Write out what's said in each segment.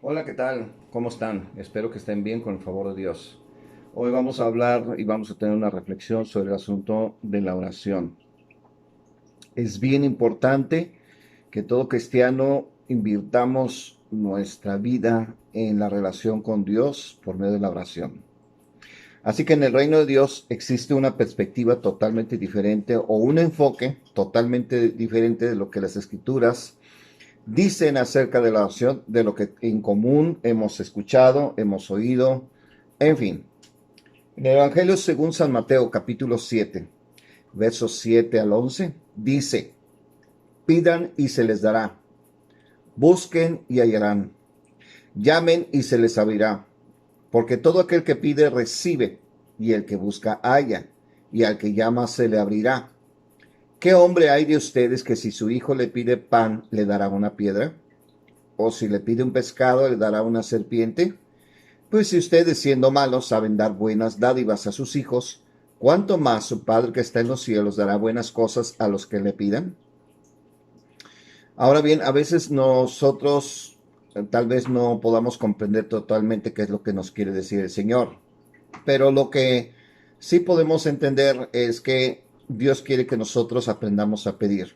Hola, ¿qué tal? ¿Cómo están? Espero que estén bien con el favor de Dios. Hoy vamos a hablar y vamos a tener una reflexión sobre el asunto de la oración. Es bien importante que todo cristiano invirtamos nuestra vida en la relación con Dios por medio de la oración. Así que en el reino de Dios existe una perspectiva totalmente diferente o un enfoque totalmente diferente de lo que las escrituras dicen acerca de la oración, de lo que en común hemos escuchado, hemos oído, en fin. En el Evangelio según San Mateo, capítulo 7, versos 7 al 11, dice: pidan y se les dará, busquen y hallarán, llamen y se les abrirá, porque todo aquel que pide recibe, y el que busca halla, y al que llama se le abrirá. ¿Qué hombre hay de ustedes que si su hijo le pide pan, le dará una piedra? ¿O si le pide un pescado, le dará una serpiente? Pues si ustedes, siendo malos, saben dar buenas dádivas a sus hijos, ¿cuánto más su Padre que está en los cielos dará buenas cosas a los que le pidan? Ahora bien, a veces nosotros tal vez no podamos comprender totalmente qué es lo que nos quiere decir el Señor, pero lo que sí podemos entender es que Dios quiere que nosotros aprendamos a pedir.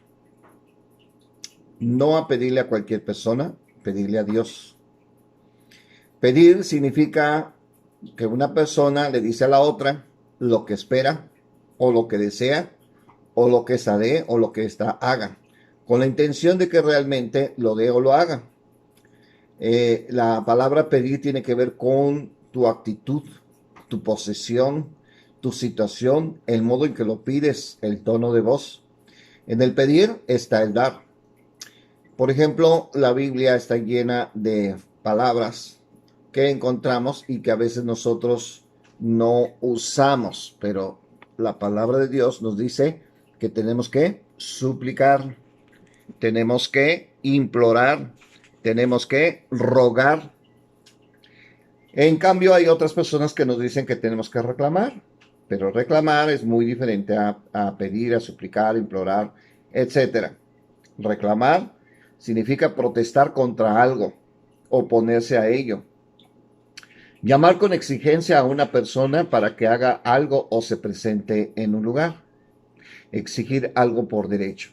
No a pedirle a cualquier persona, pedirle a Dios. Pedir significa que una persona le dice a la otra lo que espera o lo que desea o lo que sabe o lo que está haga, con la intención de que realmente lo dé o lo haga. La palabra pedir tiene que ver con tu actitud, tu posesión, tu situación, el modo en que lo pides, el tono de voz. En el pedir está el dar. Por ejemplo, la Biblia está llena de palabras que encontramos y que a veces nosotros no usamos, pero la palabra de Dios nos dice que tenemos que suplicar, tenemos que implorar, tenemos que rogar. En cambio, hay otras personas que nos dicen que tenemos que reclamar, pero reclamar es muy diferente a pedir, a suplicar, a implorar, etcétera. Reclamar significa protestar contra algo, oponerse a ello. Llamar con exigencia a una persona para que haga algo o se presente en un lugar. Exigir algo por derecho.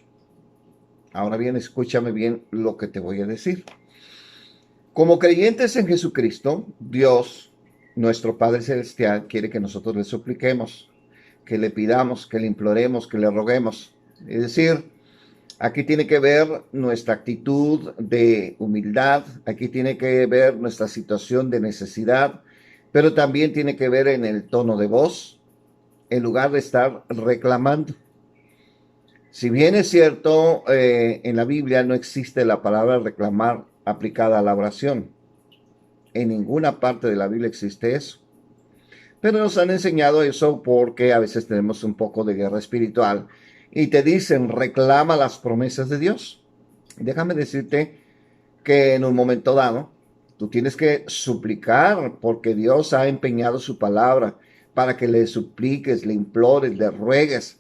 Ahora bien, escúchame bien lo que te voy a decir. Como creyentes en Jesucristo, Dios, nuestro Padre Celestial, quiere que nosotros le supliquemos, que le pidamos, que le imploremos, que le roguemos. Es decir, aquí tiene que ver nuestra actitud de humildad, aquí tiene que ver nuestra situación de necesidad, pero también tiene que ver en el tono de voz, en lugar de estar reclamando. Si bien es cierto, en la Biblia no existe la palabra reclamar aplicada a la oración. En ninguna parte de la Biblia existe eso. Pero nos han enseñado eso porque a veces tenemos un poco de guerra espiritual y te dicen reclama las promesas de Dios. Déjame decirte que en un momento dado tú tienes que suplicar porque Dios ha empeñado su palabra para que le supliques, le implores, le ruegues.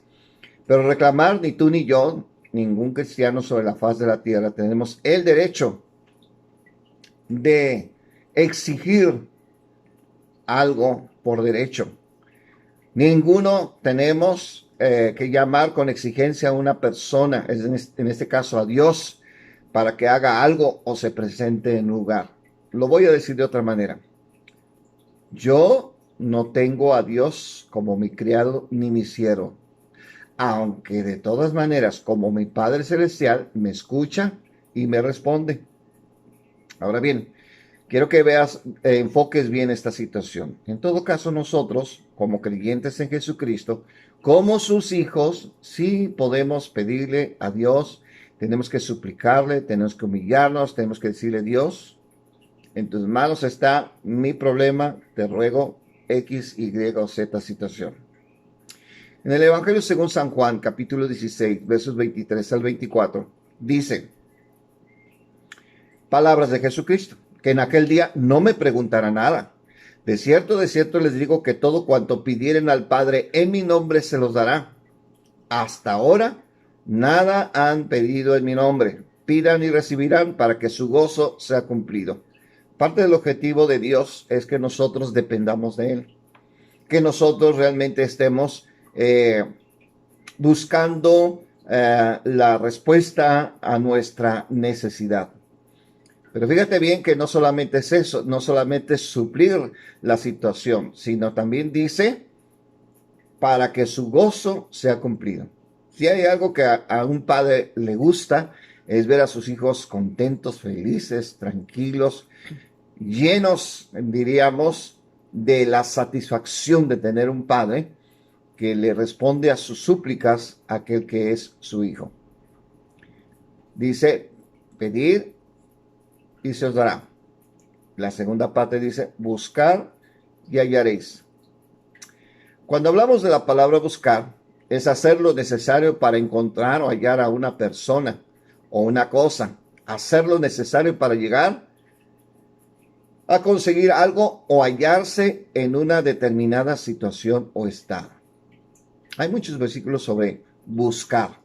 Pero reclamar ni tú ni yo, ningún cristiano sobre la faz de la tierra, tenemos el derecho de exigir algo por derecho. Ninguno tenemos que llamar con exigencia a una persona, en este caso a Dios, para que haga algo o se presente en lugar. Lo voy a decir de otra manera. Yo no tengo a Dios como mi criado ni mi siervo, aunque de todas maneras, como mi Padre Celestial, me escucha y me responde. Ahora bien, quiero que veas, enfoques bien esta situación. En todo caso, nosotros, como creyentes en Jesucristo, como sus hijos, sí podemos pedirle a Dios, tenemos que suplicarle, tenemos que humillarnos, tenemos que decirle: Dios, en tus manos está mi problema, te ruego X, Y o Z situación. En el Evangelio según San Juan, capítulo 16, versos 23 al 24, dice: palabras de Jesucristo, que en aquel día no me preguntará nada. De cierto les digo que todo cuanto pidieren al Padre en mi nombre se los dará. Hasta ahora nada han pedido en mi nombre. Pidan y recibirán para que su gozo sea cumplido. Parte del objetivo de Dios es que nosotros dependamos de Él, que nosotros realmente estemos buscando la respuesta a nuestra necesidad. Pero fíjate bien que no solamente es eso, no solamente es suplir la situación, sino también dice para que su gozo sea cumplido. Si hay algo que a un padre le gusta, es ver a sus hijos contentos, felices, tranquilos, llenos, diríamos, de la satisfacción de tener un padre que le responde a sus súplicas a aquel que es su hijo. Dice, pedir y se os dará. La segunda parte dice, buscar y hallaréis. Cuando hablamos de la palabra buscar, es hacer lo necesario para encontrar o hallar a una persona o una cosa. Hacer lo necesario para llegar a conseguir algo o hallarse en una determinada situación o estado. Hay muchos versículos sobre buscar,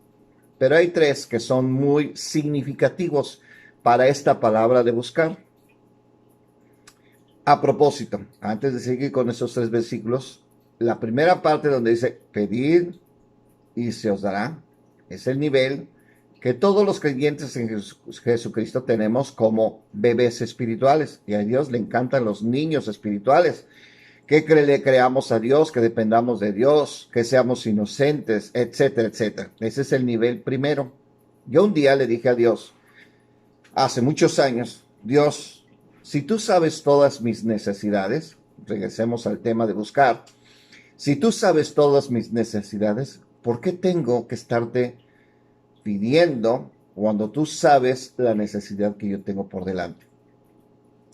pero hay tres que son muy significativos para esta palabra de buscar. A propósito, antes de seguir con esos tres versículos, la primera parte donde dice pedir y se os dará, es el nivel que todos los creyentes en Jesucristo tenemos como bebés espirituales. Y a Dios le encantan los niños espirituales. Que le creamos a Dios, que dependamos de Dios, que seamos inocentes, etcétera, etcétera. Ese es el nivel primero. Yo un día le dije a Dios, hace muchos años, Dios, si tú sabes todas mis necesidades, regresemos al tema de buscar, si tú sabes todas mis necesidades, ¿por qué tengo que estarte pidiendo cuando tú sabes la necesidad que yo tengo por delante?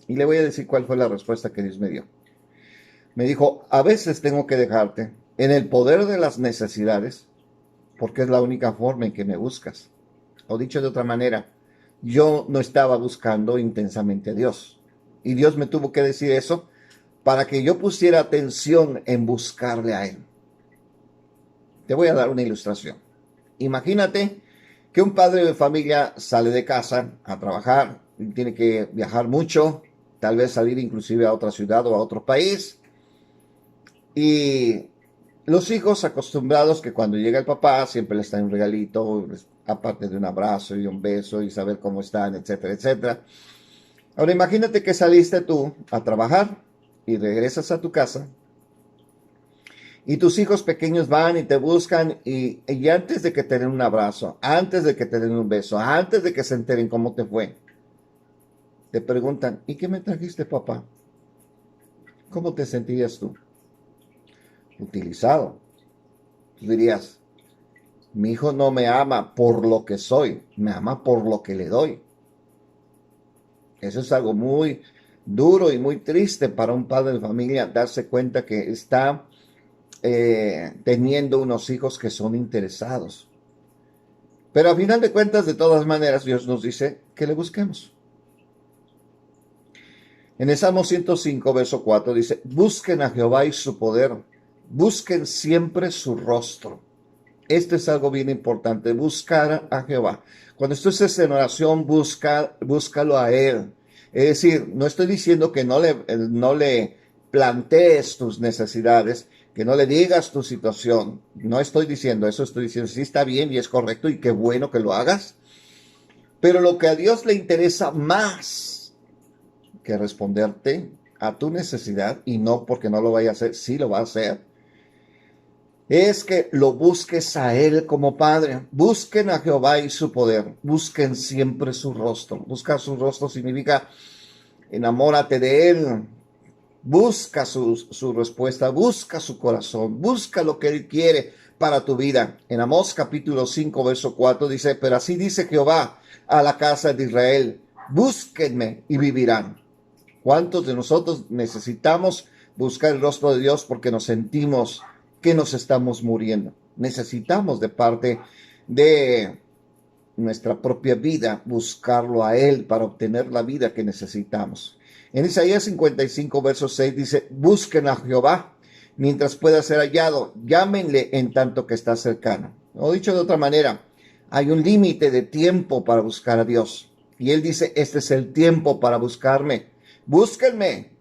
Y le voy a decir cuál fue la respuesta que Dios me dio. Me dijo, a veces tengo que dejarte en el poder de las necesidades porque es la única forma en que me buscas. O dicho de otra manera, yo no estaba buscando intensamente a Dios. Y Dios me tuvo que decir eso para que yo pusiera atención en buscarle a Él. Te voy a dar una ilustración. Imagínate que un padre de familia sale de casa a trabajar, y tiene que viajar mucho, tal vez salir inclusive a otra ciudad o a otro país. Y los hijos acostumbrados que cuando llega el papá siempre les traen un regalito, aparte de un abrazo y un beso y saber cómo están, etcétera, etcétera. Ahora imagínate que saliste tú a trabajar y regresas a tu casa y tus hijos pequeños van y te buscan y antes de que te den un abrazo, antes de que te den un beso, antes de que se enteren cómo te fue, te preguntan, ¿y qué me trajiste, papá? ¿Cómo te sentirías tú? Utilizado. Tú dirías, mi hijo no me ama por lo que soy, me ama por lo que le doy. Eso es algo muy duro y muy triste para un padre de familia, darse cuenta que está teniendo unos hijos que son interesados. Pero a final de cuentas, de todas maneras, Dios nos dice que le busquemos. En el Salmo 105, verso 4 dice, busquen a Jehová y su poder, busquen siempre su rostro. Esto es algo bien importante, buscar a Jehová. Cuando tú estés en oración, búscalo a Él. Es decir, no estoy diciendo que no le plantees tus necesidades, que no le digas tu situación. No estoy diciendo eso, estoy diciendo sí está bien y es correcto y qué bueno que lo hagas. Pero lo que a Dios le interesa más que responderte a tu necesidad, y no porque no lo vaya a hacer, sí lo va a hacer, es que lo busques a Él como Padre. Busquen a Jehová y su poder. Busquen siempre su rostro. Buscar su rostro significa enamórate de Él. Busca su respuesta. Busca su corazón. Busca lo que Él quiere para tu vida. En Amós capítulo 5, verso 4 dice, pero así dice Jehová a la casa de Israel, búsquenme y vivirán. ¿Cuántos de nosotros necesitamos buscar el rostro de Dios porque nos sentimos que nos estamos muriendo? Necesitamos de parte de nuestra propia vida buscarlo a Él para obtener la vida que necesitamos. En Isaías 55, verso 6 dice, busquen a Jehová mientras pueda ser hallado, llámenle en tanto que está cercano. O dicho de otra manera, hay un límite de tiempo para buscar a Dios. Y Él dice, este es el tiempo para buscarme. Búsquenme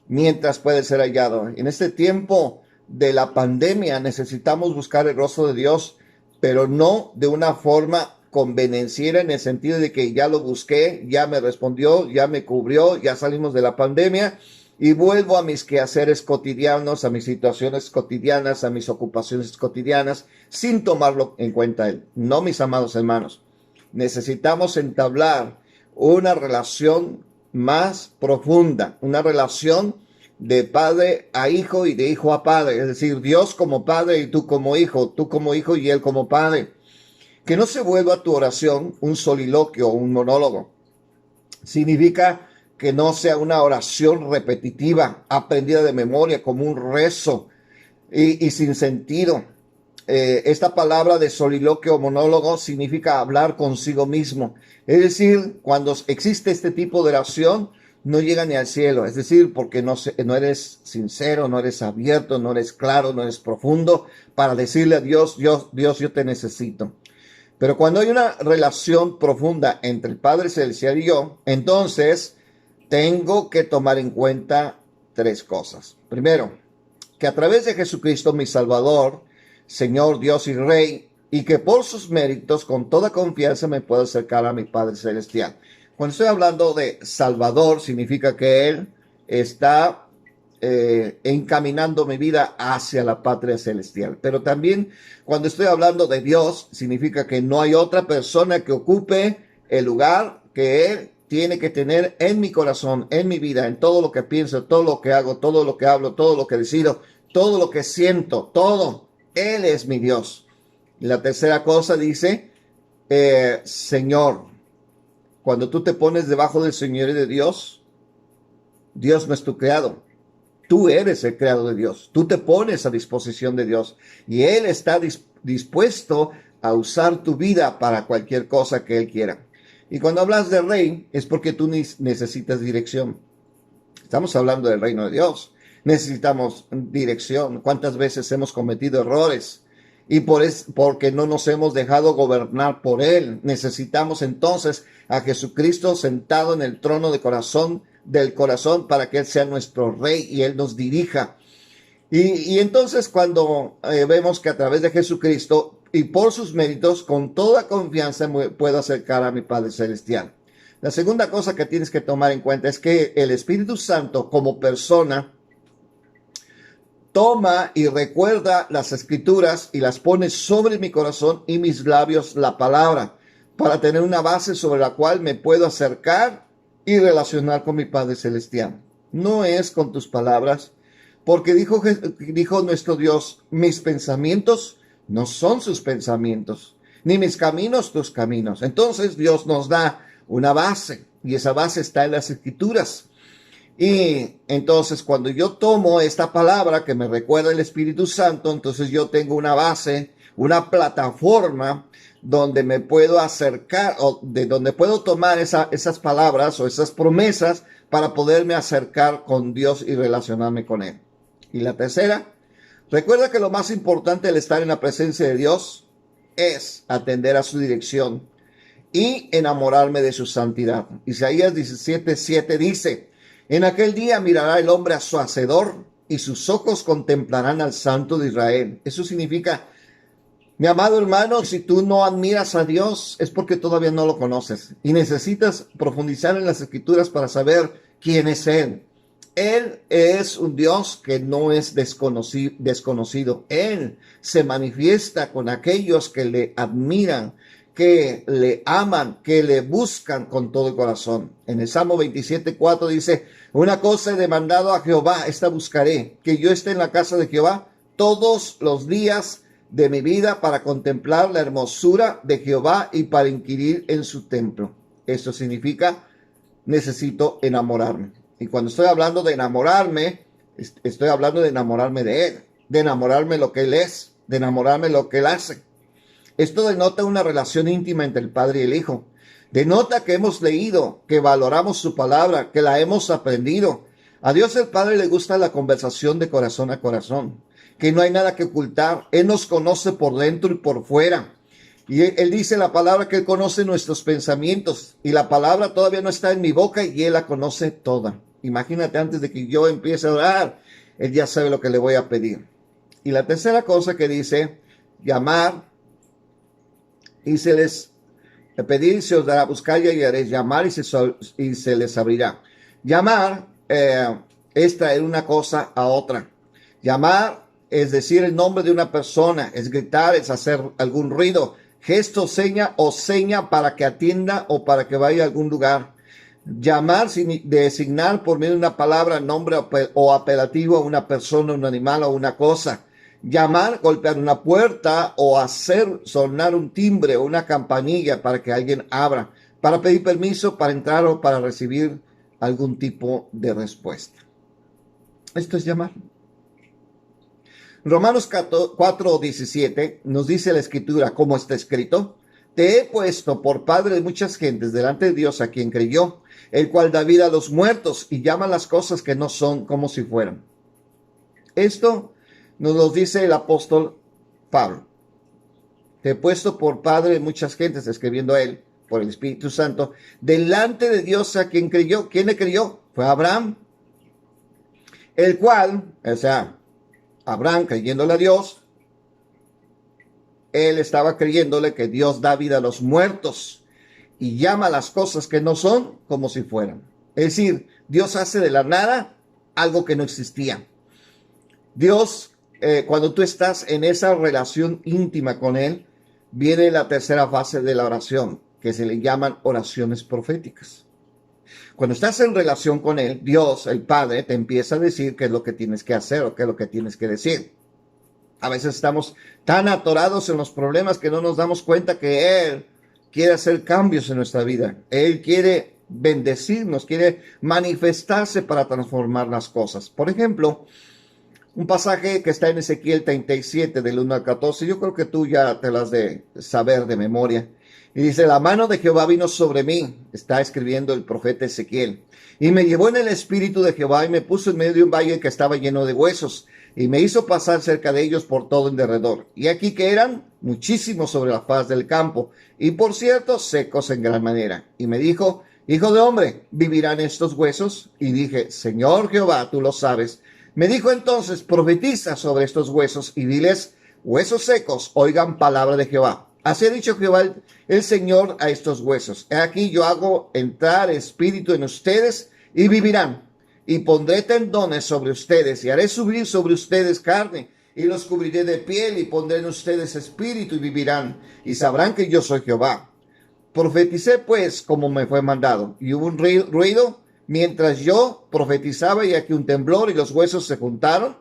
mientras puede ser hallado. En este tiempo de la pandemia necesitamos buscar el rostro de Dios, pero no de una forma convenenciera, en el sentido de que ya lo busqué, ya me respondió, ya me cubrió, ya salimos de la pandemia y vuelvo a mis quehaceres cotidianos, a mis situaciones cotidianas, a mis ocupaciones cotidianas, sin tomarlo en cuenta Él. No, mis amados hermanos, necesitamos entablar una relación más profunda, una relación de padre a hijo y de hijo a padre, es decir, Dios como padre y tú como hijo y Él como padre. Que no se vuelva tu oración un soliloquio o un monólogo. Significa que no sea una oración repetitiva, aprendida de memoria, como un rezo y sin sentido. Esta palabra de soliloquio o monólogo significa hablar consigo mismo. Es decir, cuando existe este tipo de oración, no llega ni al cielo. Es decir, porque no eres sincero, no eres abierto, no eres claro, no eres profundo para decirle a Dios, Dios, yo te necesito. Pero cuando hay una relación profunda entre el Padre Celestial y yo, entonces tengo que tomar en cuenta tres cosas. Primero, que a través de Jesucristo, mi Salvador, Señor, Dios y Rey, y que por sus méritos, con toda confianza, me puedo acercar a mi Padre Celestial. Cuando estoy hablando de Salvador, significa que Él está encaminando mi vida hacia la patria celestial. Pero también cuando estoy hablando de Dios, significa que no hay otra persona que ocupe el lugar que Él tiene que tener en mi corazón, en mi vida, en todo lo que pienso, todo lo que hago, todo lo que hablo, todo lo que decido, todo lo que siento, todo. Él es mi Dios. Y la tercera cosa dice, Señor. Cuando tú te pones debajo del Señor y de Dios, Dios no es tu creado. Tú eres el creado de Dios. Tú te pones a disposición de Dios. Y Él está dispuesto a usar tu vida para cualquier cosa que Él quiera. Y cuando hablas de rey, es porque tú necesitas dirección. Estamos hablando del reino de Dios. Necesitamos dirección. ¿Cuántas veces hemos cometido errores? Y porque no nos hemos dejado gobernar por Él. Necesitamos entonces a Jesucristo sentado en el trono del corazón para que Él sea nuestro Rey y Él nos dirija. Y entonces cuando vemos que a través de Jesucristo y por sus méritos, con toda confianza puedo acercar a mi Padre Celestial. La segunda cosa que tienes que tomar en cuenta es que el Espíritu Santo como persona toma y recuerda las escrituras y las pone sobre mi corazón y mis labios la palabra, para tener una base sobre la cual me puedo acercar y relacionar con mi Padre Celestial. No es con tus palabras, porque dijo nuestro Dios, mis pensamientos no son sus pensamientos, ni mis caminos tus caminos. Entonces Dios nos da una base, y esa base está en las escrituras. Y entonces cuando yo tomo esta palabra que me recuerda el Espíritu Santo, entonces yo tengo una base, una plataforma donde me puedo acercar, o de donde puedo tomar esas palabras o esas promesas para poderme acercar con Dios y relacionarme con Él. Y la tercera, recuerda que lo más importante al estar en la presencia de Dios es atender a su dirección y enamorarme de su santidad. Isaías 17:7 dice, en aquel día mirará el hombre a su hacedor y sus ojos contemplarán al Santo de Israel. Eso significa, mi amado hermano, si tú no admiras a Dios es porque todavía no lo conoces y necesitas profundizar en las escrituras para saber quién es Él. Él es un Dios que no es desconocido. Él se manifiesta con aquellos que le admiran, que le aman, que le buscan con todo el corazón. En el Salmo 27:4 dice, una cosa he demandado a Jehová, esta buscaré, que yo esté en la casa de Jehová todos los días de mi vida para contemplar la hermosura de Jehová y para inquirir en su templo. Eso significa, necesito enamorarme. Y cuando estoy hablando de enamorarme, estoy hablando de enamorarme de Él, de enamorarme de lo que Él es, de enamorarme de lo que Él hace. Esto denota una relación íntima entre el Padre y el Hijo. Denota que hemos leído, que valoramos su palabra, que la hemos aprendido. A Dios el Padre le gusta la conversación de corazón a corazón, que no hay nada que ocultar. Él nos conoce por dentro y por fuera. Y Él dice en la palabra que Él conoce nuestros pensamientos. Y la palabra todavía no está en mi boca y Él la conoce toda. Imagínate, antes de que yo empiece a orar, Él ya sabe lo que le voy a pedir. Y la tercera cosa que dice, llamar y se les pedir y se os dará, buscar y hallaréis, llamar y se les abrirá. Llamar es traer una cosa a otra. Llamar es decir el nombre de una persona, es gritar, es hacer algún ruido, gesto, seña o seña para que atienda o para que vaya a algún lugar. Llamar, designar por medio de una palabra, nombre o apelativo a una persona, un animal o una cosa. Llamar, golpear una puerta o hacer sonar un timbre o una campanilla para que alguien abra, para pedir permiso para entrar o para recibir algún tipo de respuesta. Esto es llamar. Romanos 4:17 nos dice la escritura, como está escrito, te he puesto por padre de muchas gentes delante de Dios a quien creyó, el cual da vida a los muertos y llama las cosas que no son como si fueran. Esto nos lo dice el apóstol Pablo. Te he puesto por padre de muchas gentes, escribiendo a él, por el Espíritu Santo, delante de Dios a quien creyó. ¿Quién le creyó? Fue Abraham, el cual, o sea, Abraham creyéndole a Dios, él estaba creyéndole que Dios da vida a los muertos y llama las cosas que no son como si fueran. Es decir, Dios hace de la nada algo que no existía. Dios, cuando tú estás en esa relación íntima con Él, viene la tercera fase de la oración, que se le llaman oraciones proféticas. Cuando estás en relación con Él, Dios, el Padre, te empieza a decir qué es lo que tienes que hacer o qué es lo que tienes que decir. A veces estamos tan atorados en los problemas que no nos damos cuenta que Él quiere hacer cambios en nuestra vida. Él quiere bendecirnos, quiere manifestarse para transformar las cosas. Por ejemplo, un pasaje que está en Ezequiel 37, del 1 al 14, yo creo que tú ya te las de saber de memoria. Y dice, la mano de Jehová vino sobre mí, está escribiendo el profeta Ezequiel, y me llevó en el espíritu de Jehová y me puso en medio de un valle que estaba lleno de huesos, y me hizo pasar cerca de ellos por todo en derredor. Y aquí que eran muchísimos sobre la faz del campo, y por cierto, secos en gran manera. Y me dijo, hijo de hombre, ¿vivirán estos huesos? Y dije, Señor Jehová, tú lo sabes. Me dijo entonces, profetiza sobre estos huesos y diles, huesos secos, oigan palabra de Jehová. Así ha dicho Jehová el Señor a estos huesos. He aquí yo hago entrar espíritu en ustedes y vivirán. Y pondré tendones sobre ustedes y haré subir sobre ustedes carne y los cubriré de piel y pondré en ustedes espíritu y vivirán y sabrán que yo soy Jehová. Profeticé pues como me fue mandado y hubo un ruido mientras yo profetizaba y aquí un temblor y los huesos se juntaron,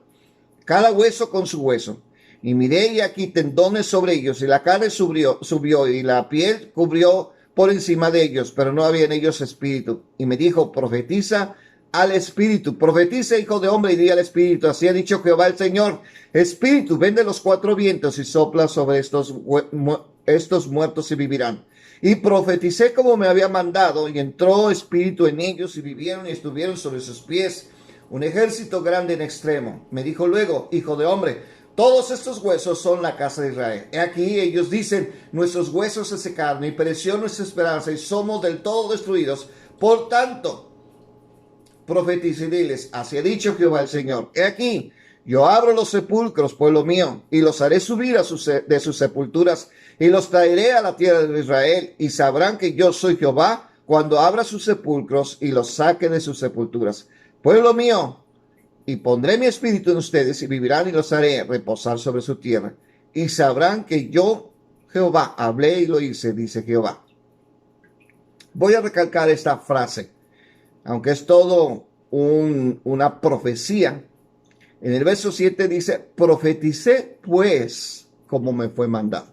cada hueso con su hueso. Y miré y aquí tendones sobre ellos y la carne subió y la piel cubrió por encima de ellos, pero no había en ellos espíritu. Y me dijo, profetiza al espíritu, profetiza, hijo de hombre, y di al espíritu, así ha dicho Jehová el Señor, espíritu, ven de los cuatro vientos y sopla sobre estos muertos y vivirán. Y profeticé como me había mandado, y entró espíritu en ellos, y vivieron y estuvieron sobre sus pies, un ejército grande en extremo. Me dijo luego, hijo de hombre, todos estos huesos son la casa de Israel. He aquí ellos dicen, nuestros huesos se secaron, y pereció nuestra esperanza, y somos del todo destruidos. Por tanto, profetiza y diles, así ha dicho Jehová el Señor, he aquí, yo abro los sepulcros, pueblo mío, y los haré subir de sus sepulturas, y los traeré a la tierra de Israel, y sabrán que yo soy Jehová, cuando abra sus sepulcros y los saque de sus sepulturas. Pueblo mío, y pondré mi espíritu en ustedes, y vivirán, y los haré reposar sobre su tierra, y sabrán que yo, Jehová, hablé y lo hice, dice Jehová. Voy a recalcar esta frase, aunque es todo una profecía. En el verso 7 dice, profeticé pues como me fue mandado.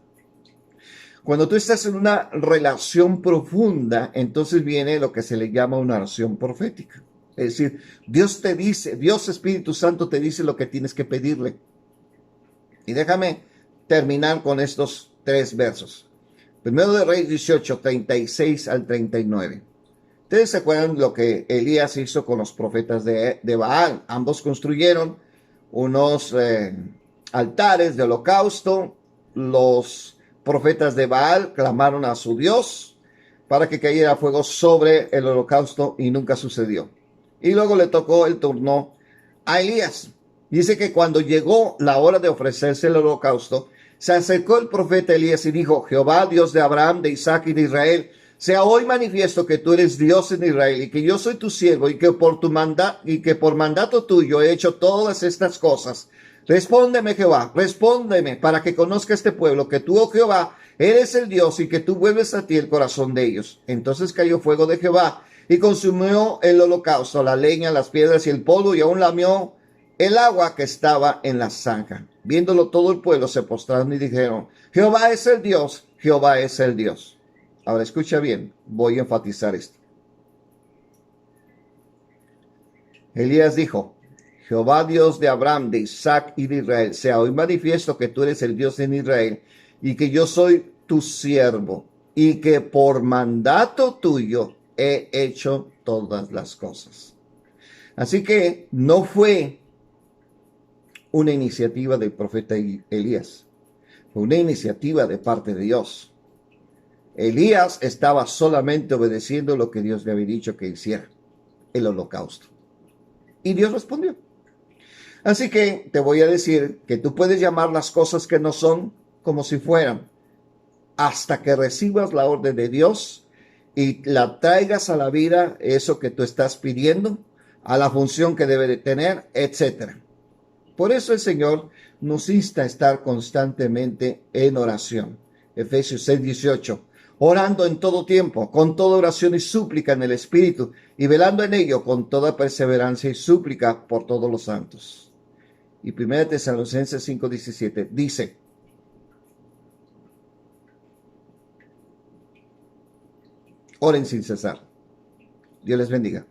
Cuando tú estás en una relación profunda, entonces viene lo que se le llama una oración profética. Es decir, Dios te dice, Dios Espíritu Santo te dice lo que tienes que pedirle. Y déjame terminar con estos tres versos. Primero de Reyes 18, 36 al 39. Ustedes se acuerdan lo que Elías hizo con los profetas de Baal. Ambos construyeron unos altares de holocausto. Los profetas de Baal clamaron a su Dios para que cayera fuego sobre el holocausto y nunca sucedió. y luego le tocó el turno a Elías. Dice que cuando llegó la hora de ofrecerse el holocausto, se acercó el profeta Elías y dijo: Jehová, Dios de Abraham, de Isaac y de Israel, sea hoy manifiesto que tú eres Dios en Israel y que yo soy tu siervo y que por mandato tuyo he hecho todas estas cosas. Respóndeme, Jehová, respóndeme, para que conozca este pueblo que tú, oh Jehová, eres el Dios y que tú vuelves a ti el corazón de ellos. Entonces cayó fuego de Jehová y consumió el holocausto, la leña, las piedras y el polvo, y aún lamió el agua que estaba en la zanja. Viéndolo todo el pueblo se postraron y dijeron: Jehová es el Dios, Jehová es el Dios. Ahora escucha bien, voy a enfatizar esto. Elías dijo: Jehová, Dios de Abraham, de Isaac y de Israel, sea hoy manifiesto que tú eres el Dios en Israel y que yo soy tu siervo y que por mandato tuyo he hecho todas las cosas. Así que no fue una iniciativa del profeta Elías, fue una iniciativa de parte de Dios. Elías estaba solamente obedeciendo lo que Dios le había dicho que hiciera, el holocausto. Y Dios respondió. Así que te voy a decir que tú puedes llamar las cosas que no son como si fueran, hasta que recibas la orden de Dios y la traigas a la vida, eso que tú estás pidiendo, a la función que debe de tener, etc. Por eso el Señor nos insta a estar constantemente en oración. Efesios 6:18. Orando en todo tiempo, con toda oración y súplica en el Espíritu, y velando en ello con toda perseverancia y súplica por todos los santos. Y 1 Tesalonicenses 5:17 dice: oren sin cesar. Dios les bendiga.